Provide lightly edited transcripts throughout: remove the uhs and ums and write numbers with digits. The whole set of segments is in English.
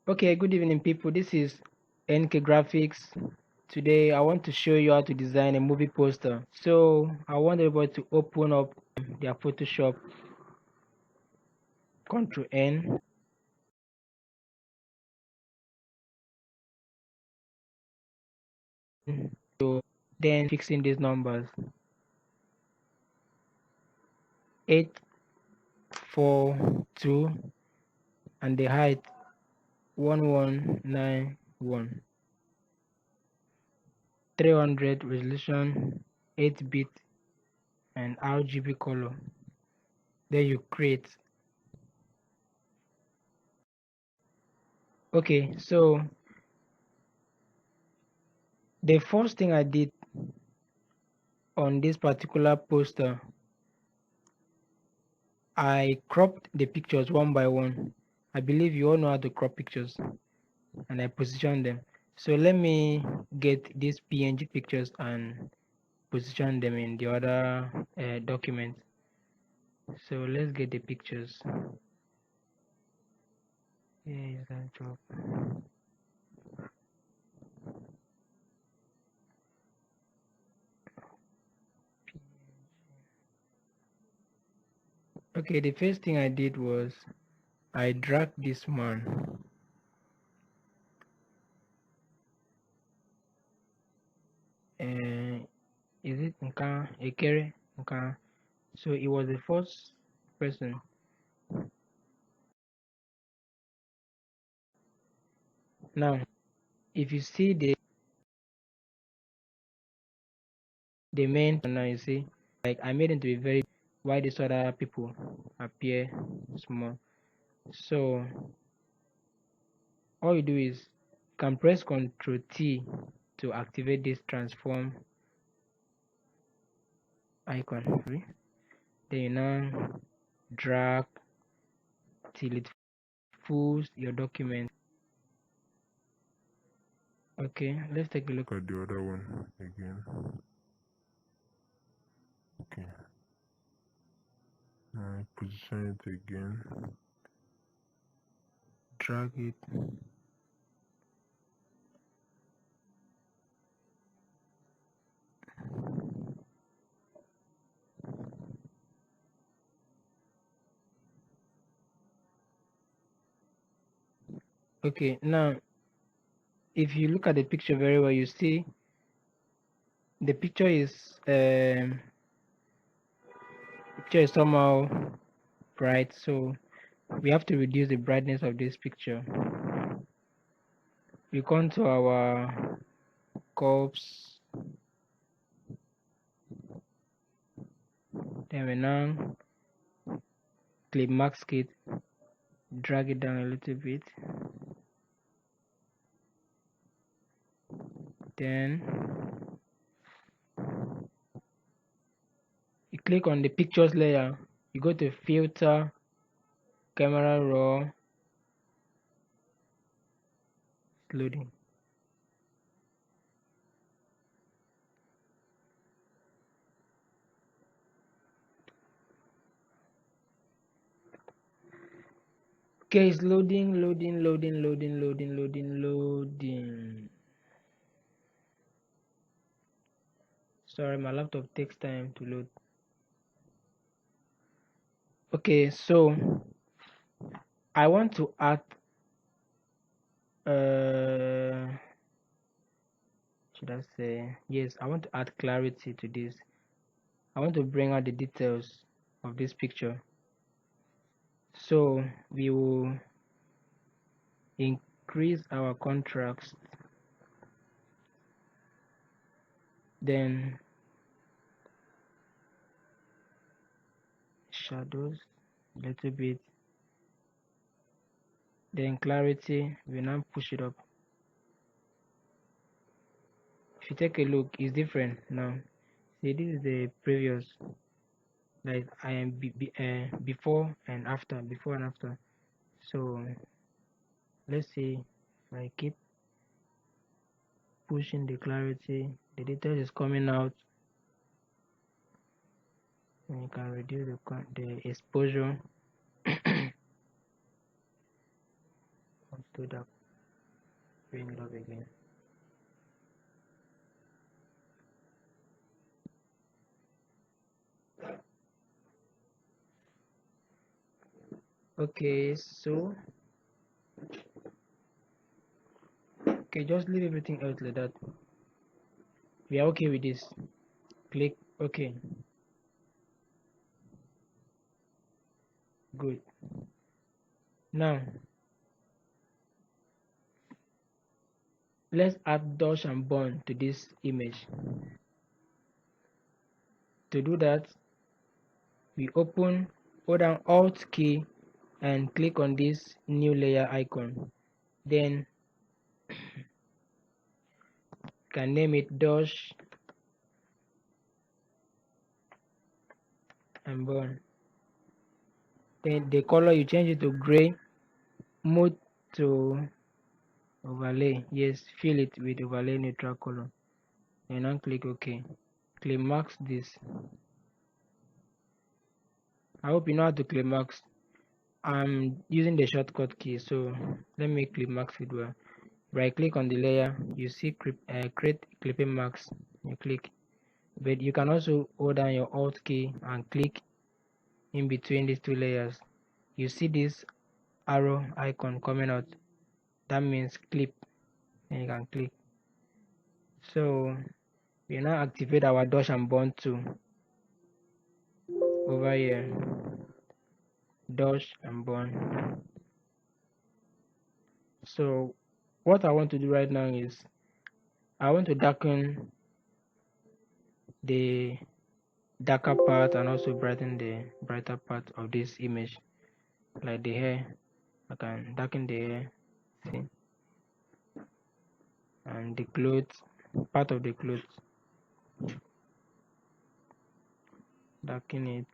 Okay, good evening, people. This is NK Graphics. Today, I want to show you how to design a movie poster. So, I want everybody to open up their Photoshop, Ctrl N. So, then fixing these numbers 842 and the height 1191, 300 resolution, 8-bit, and RGB color. Then you create. Okay, so the first thing I did on this particular poster, I cropped the pictures one by one. I believe you all know how to crop pictures, and I positioned them. So let me get these PNG pictures and position them in the other document. So let's get the pictures. Yeah, is that drop? Okay, the first thing I did was I dragged this man. Is it Nka Ekere? Nka. So it was the first person. Now, if you see the main now, you see, like I made it to be very why these other people appear small. So all you do is you can press Ctrl T to activate this transform icon. Then you now drag till it fills your document. Okay, let's take a look at the other one again. Okay, now position it again, drag it. Okay, now if you look at the picture very well, you see the picture is somehow bright, so we have to reduce the brightness of this picture. We come to our curves, then we now clip mask it, drag it down a little bit, then you click on the pictures layer, you go to filter, camera raw, loading. Okay, it's loading. Sorry, my laptop takes time to load. Okay, so I want to add should I say, yes, I want to add clarity to this. I want to bring out the details of this picture. So we will increase our contrast, then shadows a little bit, then clarity, we now push it up. If you take a look, it's different now. See, this is the previous, like I am before and after. So let's see if I keep pushing the clarity, the details is coming out, and you can reduce the exposure. too dark. Bring it up again. Okay, so just leave everything else like that. We are okay with this. Click OK. Good. Now let's add dodge and burn to this image. To do that, we hold down Alt key and click on this new layer icon. Then can name it dodge and burn. Then the color, you change it to gray, mode to overlay. Yes, fill it with overlay neutral color. And now click OK. Climax this. I hope you know how to climax. I'm using the shortcut key, so let me climax it well. Right click on the layer, you see create clipping mask. You click, but you can also hold down your Alt key and click in between these two layers. You see this arrow icon coming out, that means clip, and you can click. So we now activate our dodge and burn tool over here. Dodge and burn. So what I want to do right now is I want to darken the darker part and also brighten the brighter part of this image, like the hair. I can darken the hair, see, and the clothes, part of the clothes, darken it,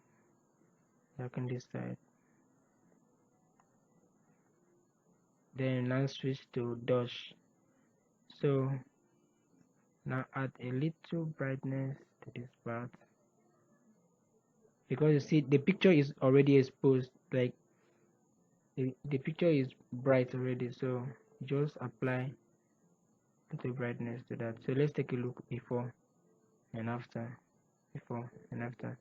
darken this side. Then now switch to dodge. So now add a little brightness to this part, because you see the picture is already exposed, like the picture is bright already, so just apply the brightness to that. So let's take a look before and after. Before and after.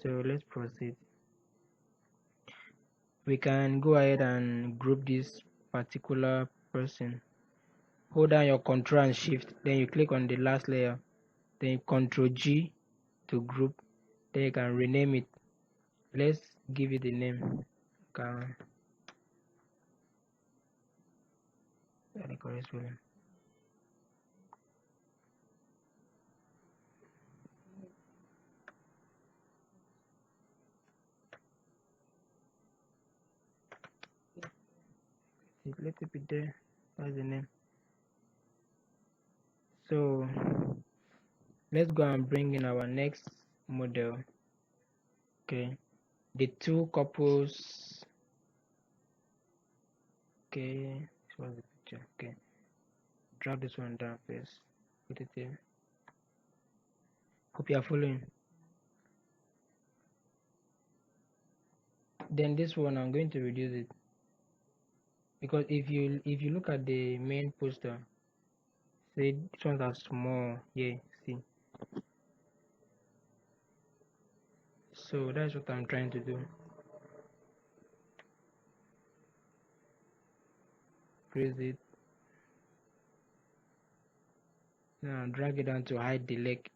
So let's proceed. We can go ahead and group this particular person. Hold down your Control and Shift, then you click on the last layer, then you Control G to group, then you can rename it. Let's give it a name. Let it be there. That's the name. So let's go and bring in our next model. Okay, the two couples. Okay, this was the picture. Okay, drag this one down first. Put it there. Hope you are following. Then this one, I'm going to reduce it, because if you look at the main poster, say this ones are small. Yeah, see. So that's what I'm trying to do. Press it. Now drag it down to hide the leg.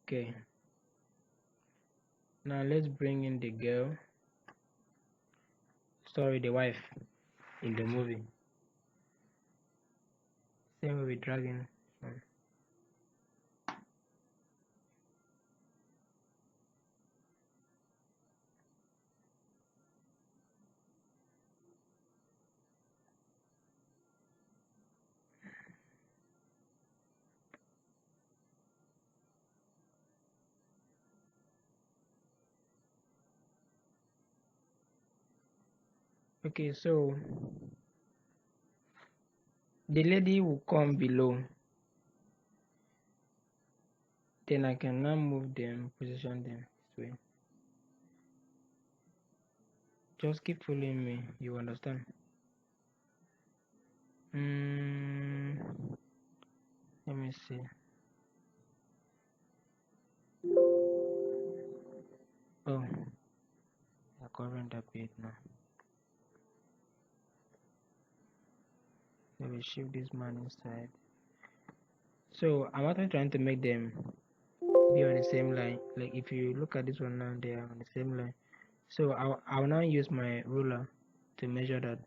Okay. Now let's bring in the girl. Sorry, the wife in the movie. Same way with dragging. Okay, so the lady will come below. Then I can now move them, position them this way. Just keep following me, you understand? Let me see. Oh, they're covering the page now. Let me shift this man inside. So I'm actually trying to make them be on the same line. Like if you look at this one now, they are on the same line. So I'll now use my ruler to measure that,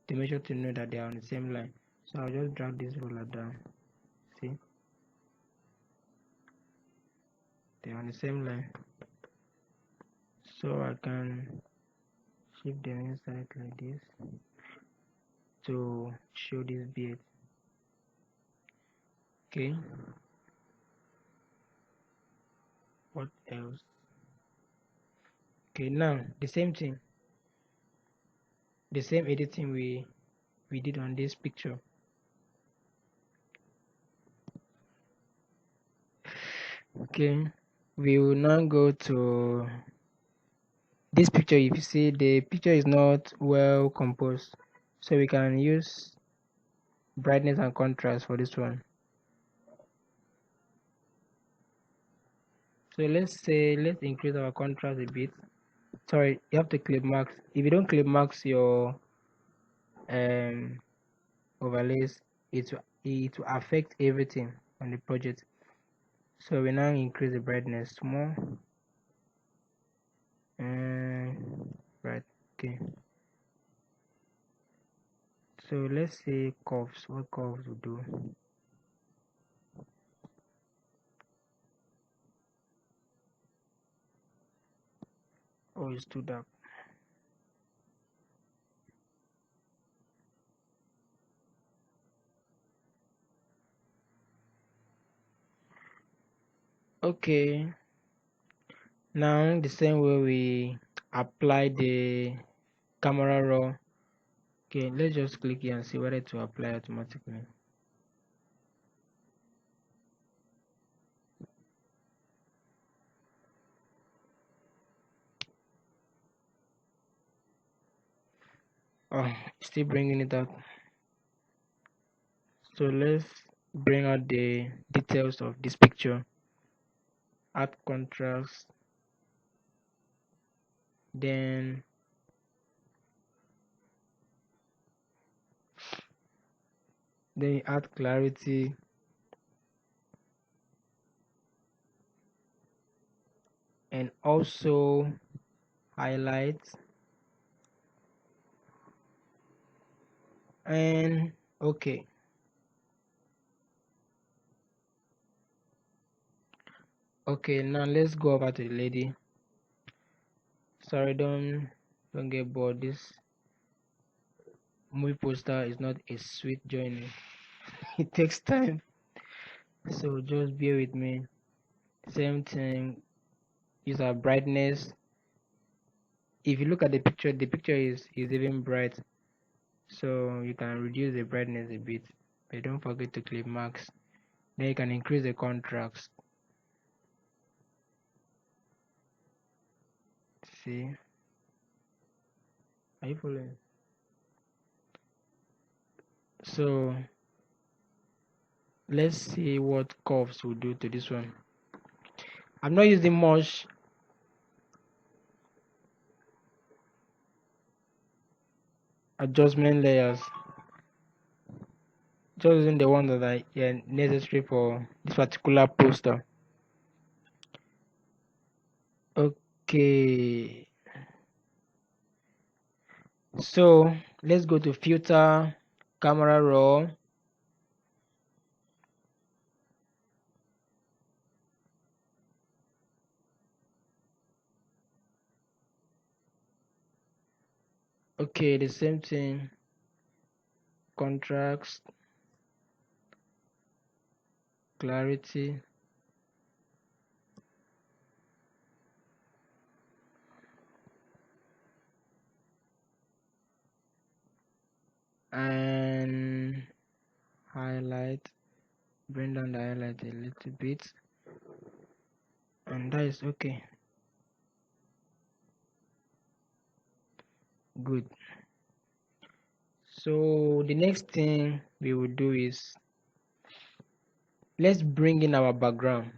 to know that they are on the same line. So I'll just drag this ruler down. See, they're on the same line. So I can shift them inside like this to show this beard. Okay, what else? Okay, now the same thing, the same editing we did on this picture. Okay, we will now go to this picture. If you see, the picture is not well composed, so we can use brightness and contrast for this one. So let's increase our contrast a bit. Sorry, you have to clip max. If you don't clip max your um overlays, it will affect everything on the project. So we now increase the brightness more. Right, okay. So let's say curves. What curves will do? Oh, it's too dark. Okay, now the same way we apply the camera raw. Okay, let's just click here and see whether to apply automatically. Oh, still bringing it out. So let's bring out the details of this picture. Add contrast, then you add clarity, and also highlights, and okay. Okay, now let's go over to the lady. Sorry, don't get bored. This movie poster is not a sweet journey. It takes time, so just bear with me. Same thing. Use our brightness. If you look at the picture is even bright, so you can reduce the brightness a bit, but don't forget to clip max. Then you can increase the contrast. See, are you following? So let's see what curves will do to this one. I'm not using much adjustment layers, just using the one that are necessary for this particular poster. Okay, so let's go to filter, camera raw. Okay, the same thing, contrast, clarity, and highlight. Bring down the highlight a little bit. and that is okay. Good. So the next thing we will do is, let's bring in our background.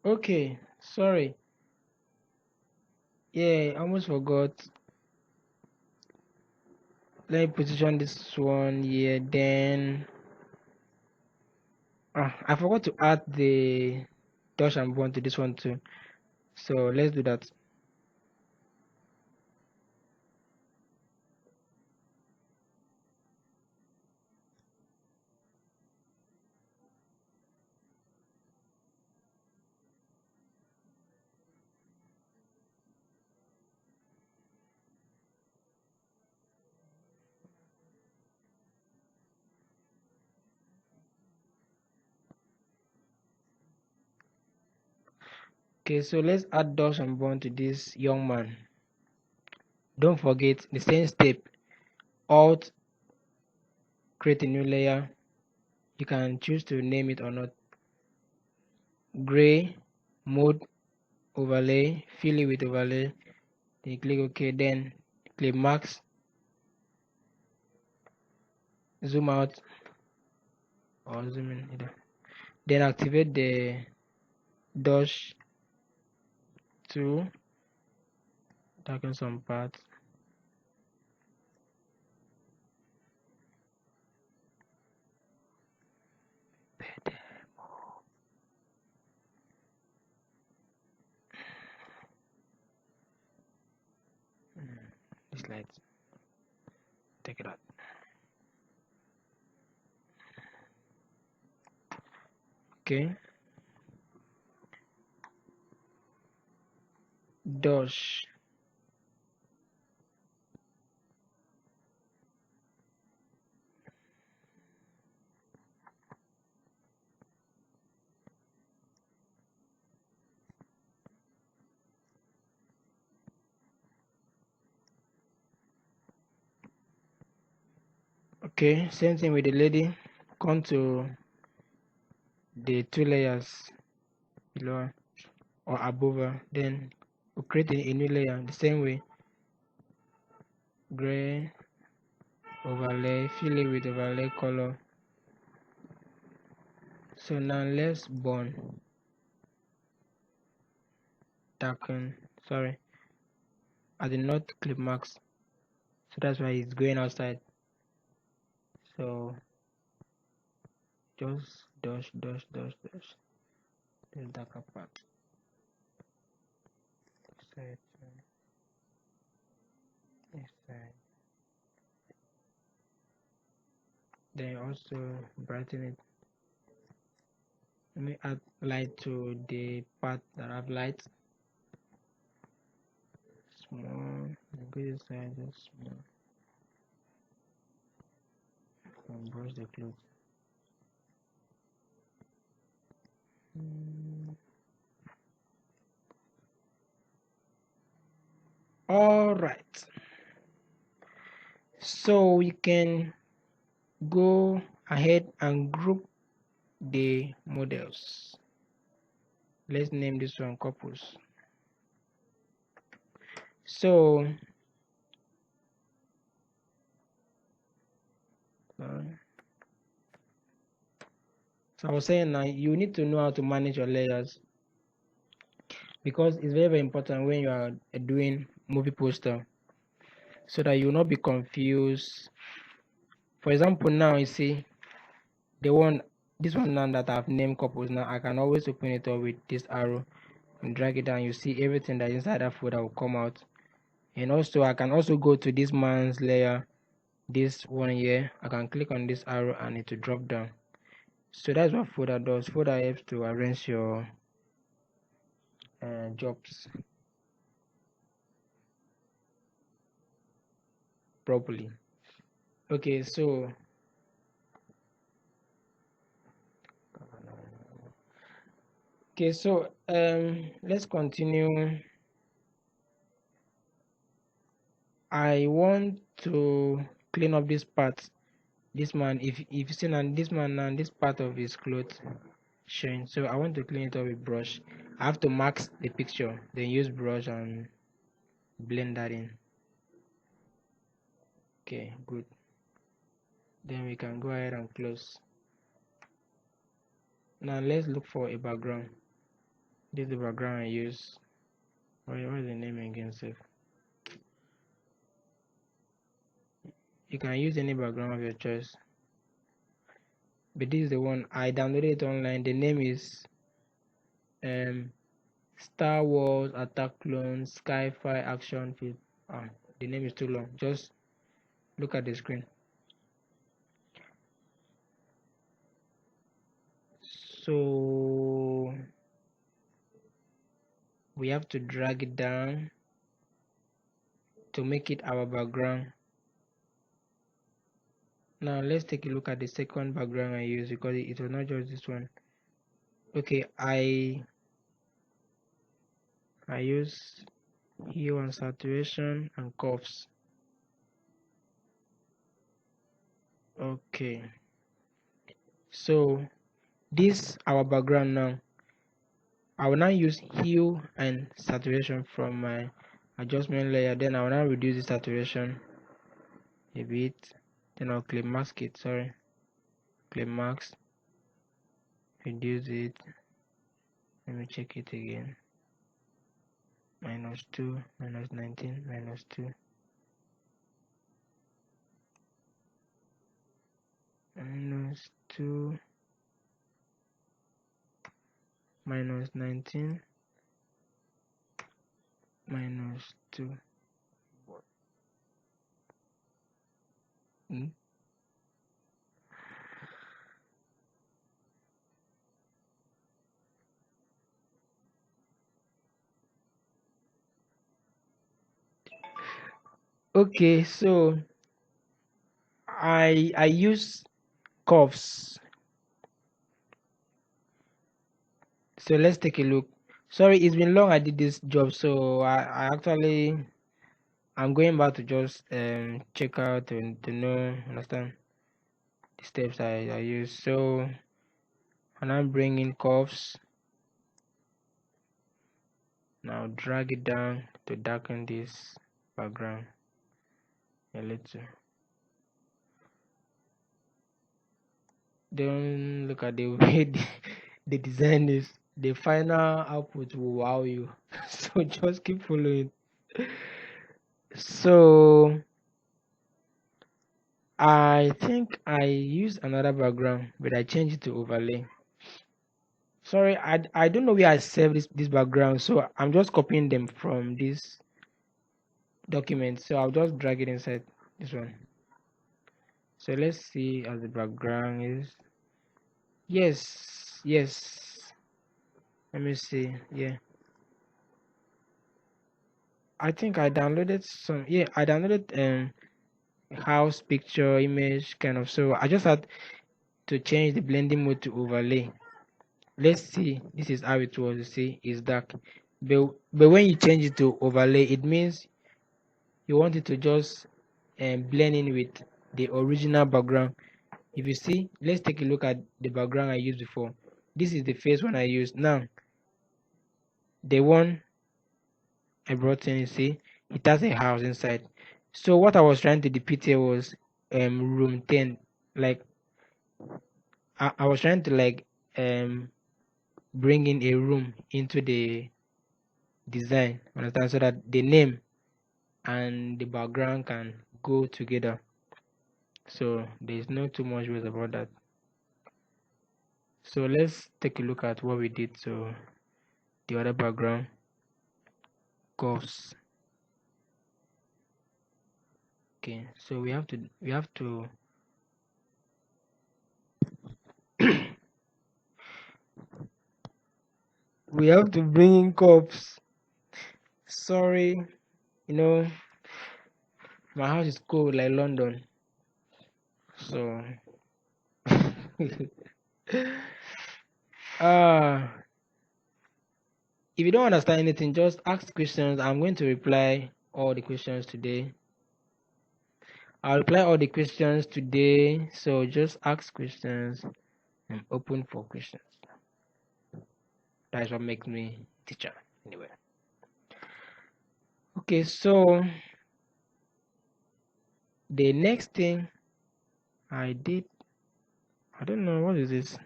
Okay, sorry. Yeah, I almost forgot. Let me position this one here. Then I forgot to add the dash and bond to this one too. So let's do that. Okay, so let's add dash and bond to this young man. Don't forget the same step. Alt, create a new layer. You can choose to name it or not. Gray, mode, overlay, fill it with overlay. Then click OK. Then click max, zoom out or zoom in either. Then activate the dash to darken some parts. This light, take it out. Okay, dash. Okay, same thing with the lady. Come to the two layers below or above her. Then we'll create a new layer the same way. Gray, overlay, fill it with overlay color. So now let's burn, darken. Sorry, I did not clip marks, so that's why it's going outside. So just dash this darker part. Side, this side. Then also brighten it. Let me add light to the part that have light. Small, go this side, just small. And brush the clothes. All right. So we can go ahead and group the models. Let's name this one couples. So I was saying now you need to know how to manage your layers, because it's very important when you are doing movie poster, so that you will not be confused. For example, now you see this one now that I've named couples. Now I can always open it up with this arrow and drag it down. You see everything that inside that folder will come out. And also I can also go to this man's layer, this one here. I can click on this arrow and it will drop down. So that's what folder does. Folder helps to arrange your jobs properly. Okay, so Okay, so let's continue. I want to clean up this part. This man, if you see now, this man now, this part of his clothes showing. So I want to clean it up with brush. I have to mask the picture, then use brush and blend that in. Okay, good. Then we can go ahead and close. Now let's look for a background. This is the background I use. What is the name again, sir? You can use any background of your choice. But this is the one I downloaded it online. The name is um Star Wars Attack Clone Sci-Fi Action Film. Ah, the name is too long. Just look at the screen. So we have to drag it down to make it our background. Now let's take a look at the second background I use because it was not just this one. Okay, I use hue and saturation and curves. Okay, so this our background now. I will now use hue and saturation from my adjustment layer. Then I will now reduce the saturation a bit. Then I'll clip mask it. Sorry, clip mask, reduce it. Let me check it again. -2, -19, -2, -2, -19, -2. Mm. Okay, so I use curves. So let's take a look. Sorry, it's been long I did this job, so I actually I'm going back to just check out to know understand the steps I use. So and I'm bringing curves. Now drag it down to darken this background a little. Don't look at the way the design is. The final output will wow you. So just keep following. So I think I used another background, but I changed it to overlay. Sorry, I don't know where I saved this background, so I'm just copying them from this document. So I'll just drag it inside this one. So let's see as the background is. Yes. Let me see. Yeah. I think I downloaded some. Yeah, I downloaded house picture image kind of. So I just had to change the blending mode to overlay. Let's see. This is how it was. You see, it's dark. But when you change it to overlay, it means you want it to just blend in with the original background. If you see, let's take a look at the background I used before. This is the first one I used. Now the one I brought in, you see, it has a house inside. So what I was trying to depict here was room 10. Like I was trying to like bring in a room into the design, understand, so that the name and the background can go together. So there's not too much ways about that. So let's take a look at what we did to the other background curves. Okay, so we have to we have to bring in curves. Sorry, you know, my house is cold like London. So ah If you don't understand anything, just ask questions. I'm going to reply all the questions today. I'll reply all the questions today. So just ask questions. I'm open for questions. That's what makes me teacher. Anyway. Okay, so the next thing I did, I don't know what is this.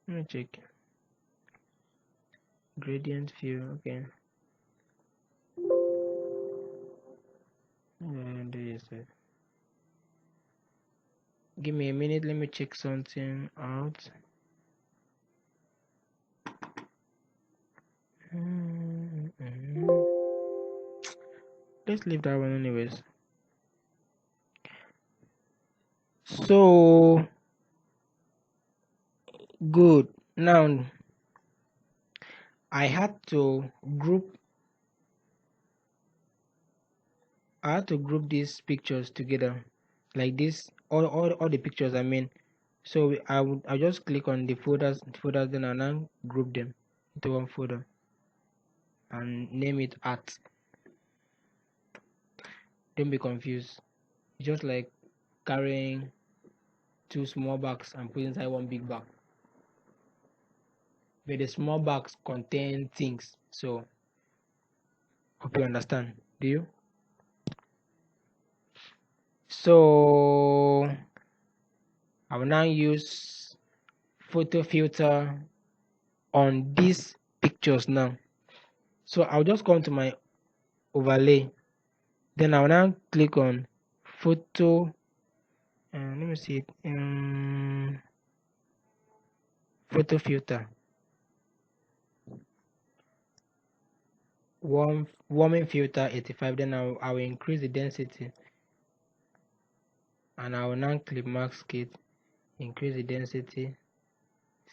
Let me check. Gradient view. Okay. And this. Give me a minute. Let me check something out. Let's leave that one anyways. So good. Now I had to group these pictures together like this, all the pictures I mean. So I'll just click on the folders, then I'll now group them into one folder and name it art. Don't be confused. It's just like carrying two small bags and putting inside one big bag, but the small bags contain things. So hope you understand. Do you? So I will now use photo filter on these pictures now. So I'll just come to my overlay, then I'll now click on photo. Let me see it. Photo filter, warming filter 85. Then I will increase the density, and I will now clip mask it, increase the density.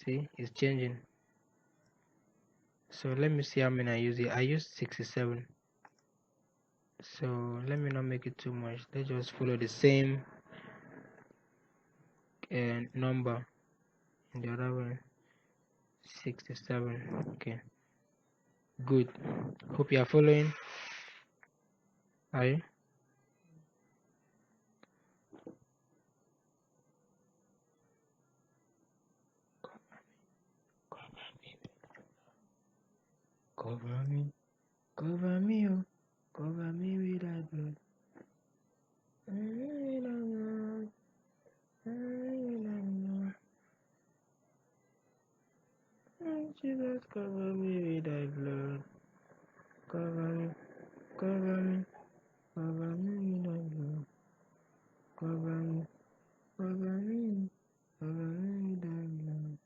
See, it's changing. So let me see how many I use it. I use 67. So let me not make it too much. Let's just follow the same number in the other one. 67. Okay, good. Hope you are following. Are you? Cover me, cover me, oh, cover me with that blood. Jesus, cover me with thy blood. Cover me, cover me, cover me with thy blood. Cover me, cover me, cover me with thy blood.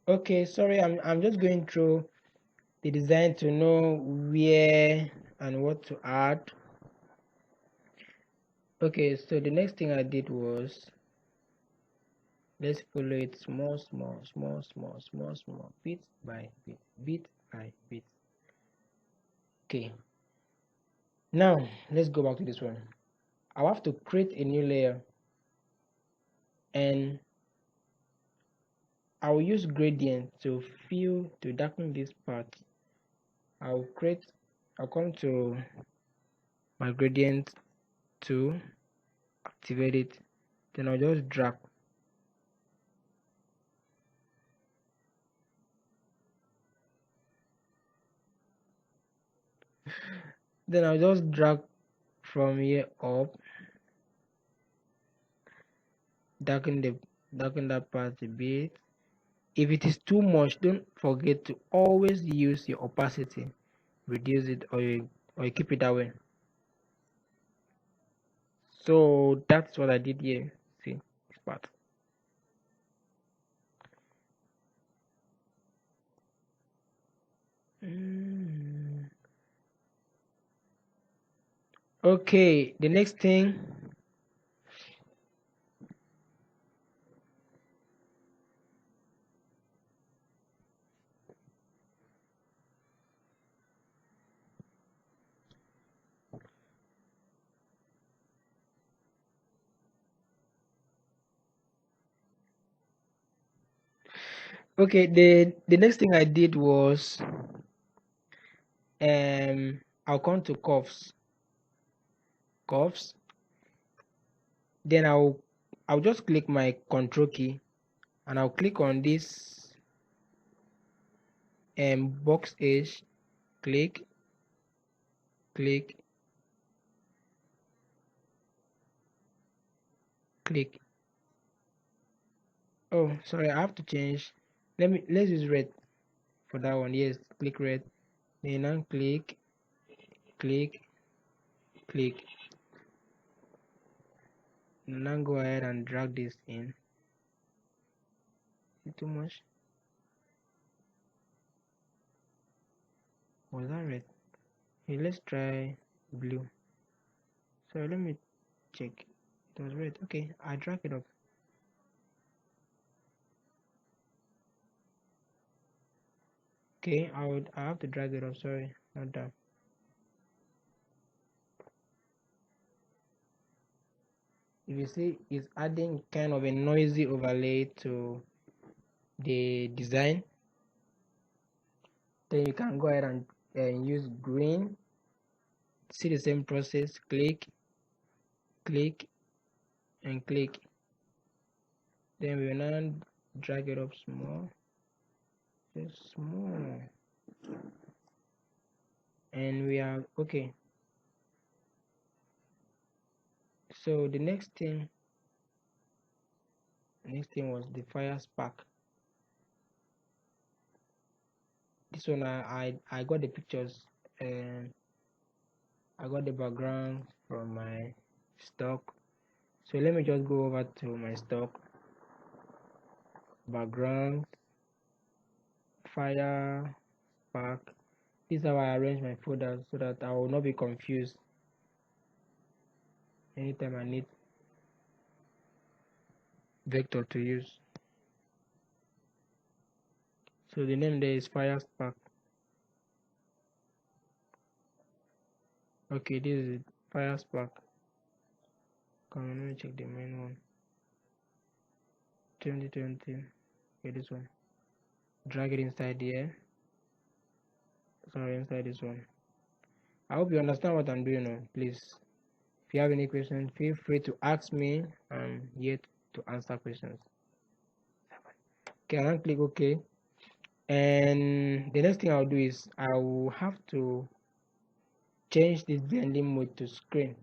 Okay, sorry, I'm just going through the design to know where and what to add. Okay, so the next thing I did was, let's follow it small, bit by bit, bit by bit. Okay, now let's go back to this one. I'll have to create a new layer, and I'll use gradient to darken this part. I'll come to my gradient to activate it, then I'll just drag. Then I'll just drag from here up, darken that part a bit. If it is too much, don't forget to always use your opacity, reduce it, or you keep it that way. So that's what I did here. See this part. Okay, the next thing. Okay, the next thing I did was I'll come to cuffs. Then I'll just click my control key and I'll click on this box edge. Click, click, click. Oh, sorry, I have to change. Let's use red for that one. Yes, click red. Then now click, click, click. Now go ahead and drag this in. Is it too much? Was that red? Hey, let's try blue. So let me check. It was red. Okay, I drag it up. Okay, I have to drag it up. Sorry, not that. If you see, it's adding kind of a noisy overlay to the design. Then you can go ahead and use green. See the same process. Click, click, and click. Then we will now drag it up small, just small, and we are okay. So the next thing was the fire spark. This one I got the pictures and I got the background from my stock. So let me just go over to my stock, background, fire spark. This is how I arrange my folders so that I will not be confused anytime I need vector to use. So the name there is fire spark. Okay, this is it, fire spark. Come on, let me check the main one. 2020. Okay, this one. Drag it inside here. Sorry, inside this one. I hope you understand what I'm doing now. Please, if you have any questions, feel free to ask me. I'm here to answer questions. Okay, I'll click OK. And the next thing I'll do is I will have to change this blending mode to screen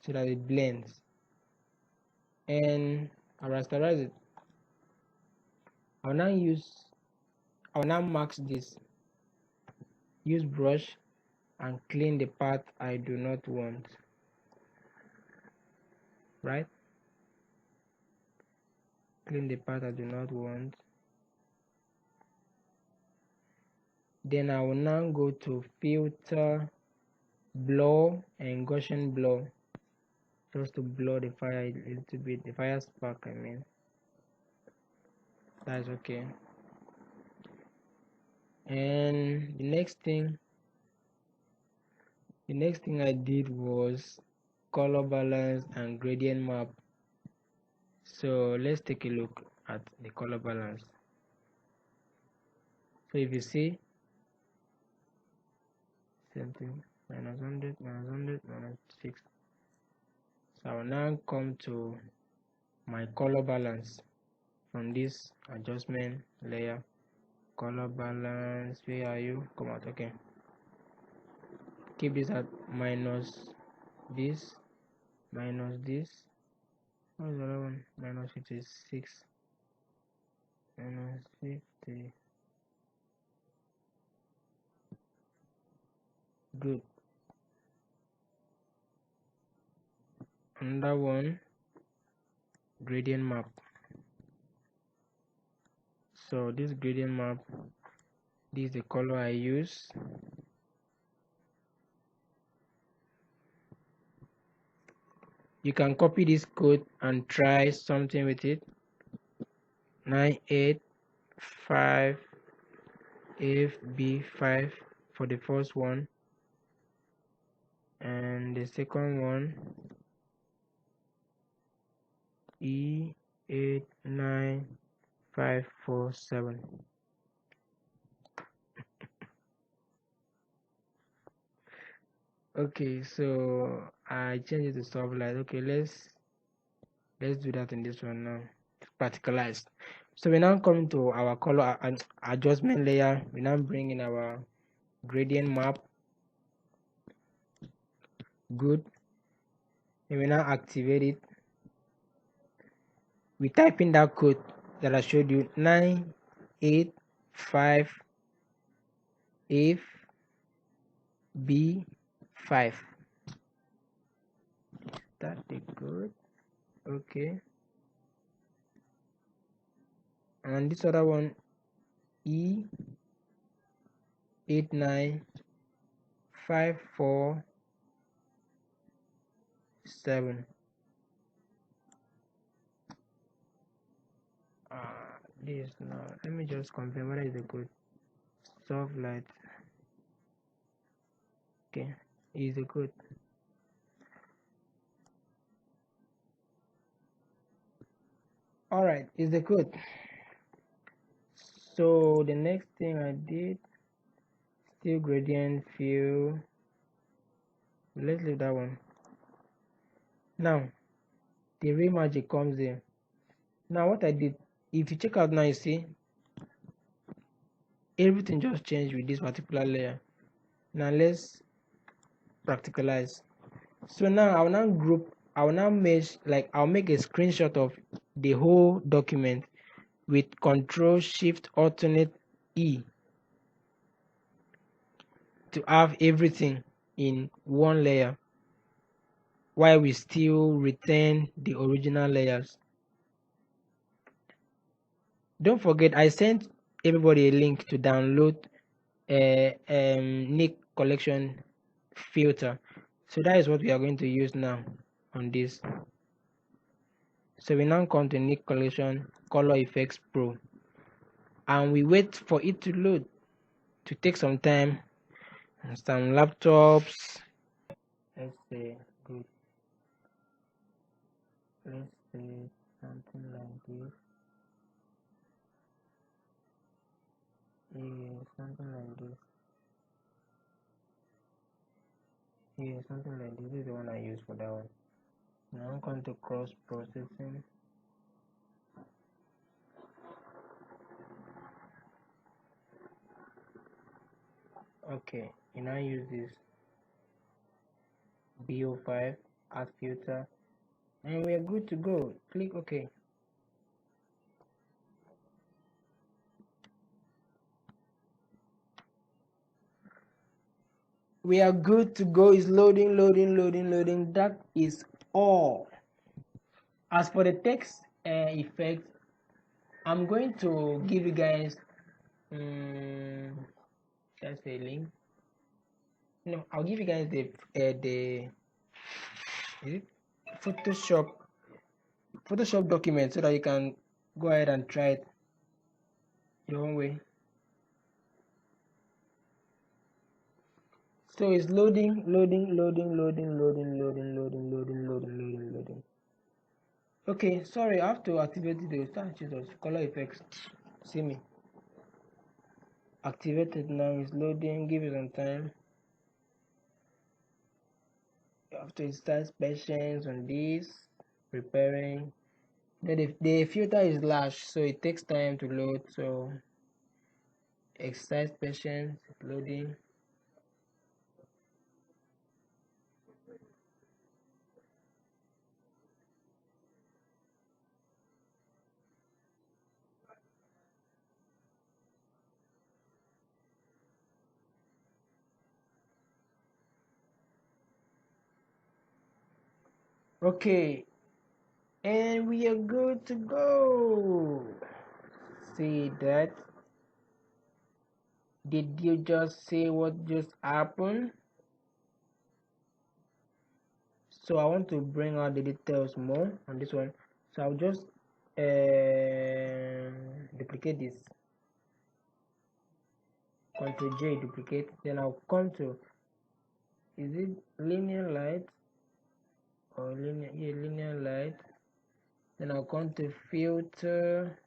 so that it blends. And I'll rasterize it. I'll now mask this. Use brush and clean the part I do not want. Right? Clean the part I do not want. Then I will now go to filter, blur, and Gaussian blur, just to blur the fire a little bit, the fire spark. I mean, that's okay. And the next thing I did was color balance and gradient map. So let's take a look at the color balance. So if you see, same thing, minus 100, minus 100, minus 6. So I will now come to my color balance from this adjustment layer. Color balance, where are you? Come out. Okay, keep this at minus this, minus this. What is the other one? Minus 56, minus 50. Good. Another one, gradient map. So this gradient map, this is the color I use. You can copy this code and try something with it. 985 FB5 for the first one, and the second one E89547. Okay, so I changed it to soft light. Okay, let's do that in this one now. Particulized. So we now come to our color adjustment layer. We now bring in our gradient map. Good. And we now activate it. We type in that code that I showed you, 985 F B5. That's the code. Okay. And this other one, E89547. This now. Let me just confirm whether is the code. Soft light. Okay, is the code. All right, is the code. So the next thing I did, still gradient fill. Let's leave that one. Now the real magic comes in. Now what I did, if you check out now, you see everything just changed with this particular layer. Now let's practicalize. So now I will now group, I will now mesh, like I'll make a screenshot of the whole document with Control Shift Alternate E to have everything in one layer while we still retain the original layers. Don't forget, I sent everybody a link to download Nick collection filter. So that is what we are going to use now on this. So we now come to Nick collection color effects pro, and we wait for it to load, to take some time. Some laptops, let's say, good, let's say something like this. Yeah, something like this. Yeah, something like this. This is the one I use for that one. Now I'm going to cross processing. Okay, you now use this BO5 as filter, and we are good to go. Click OK. We are good to go. It's loading. That is all. As for the text effect, I'm going to give you guys just a link. No, I'll give you guys the is it Photoshop document so that you can go ahead and try it your own way. So it's loading. Okay, sorry, I have to activate the Jesus color effects. See me. Activated now, it's loading, give it some time. You have to exercise patience on this, preparing. The filter is large, so it takes time to load, so exercise patience, loading. Okay, and we are good to go. See that? Did you just see what just happened? So I want to bring out the details more on this one, so I'll just duplicate this, Ctrl J, duplicate. Then I'll come to, is it linear light or linear, yeah, linear light. Then I'll come to filter,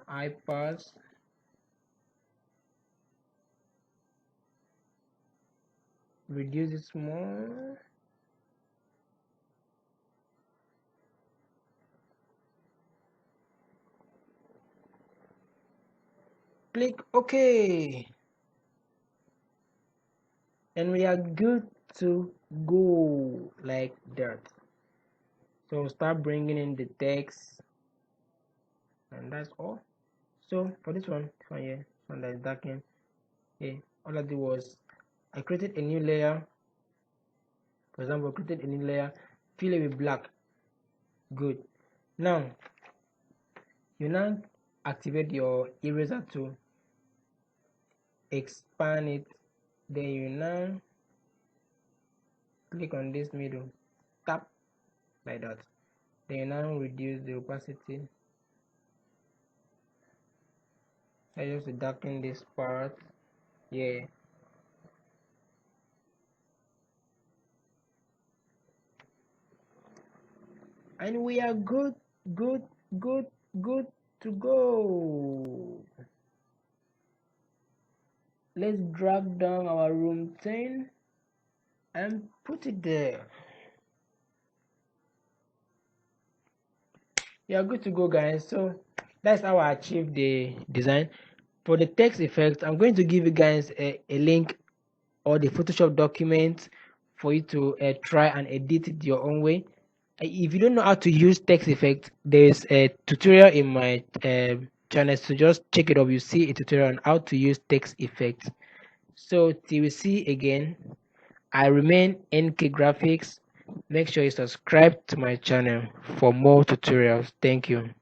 high pass, reduce it small, click OK, and we are good to go like that. So start bringing in the text, and that's all. So for this one here, this one that is darkened, yeah, all I did was I created a new layer. For example, created a new layer, fill it with black. Good. Now you now activate your eraser tool, expand it, then you now click on this middle, tap like that, then you now reduce the opacity. I just darken this part, yeah. And we are good to go. Let's drag down our room 10 and put it there. You are good to go, guys. So that's how I achieved the design. For the text effect, I'm going to give you guys a link or the Photoshop document for you to try and edit it your own way. If you don't know how to use text effect, there's a tutorial in my channel, so just check it up. You see a tutorial on how to use text effect. So till we see again, I remain NK Graphics. Make sure you subscribe to my channel for more tutorials. Thank you.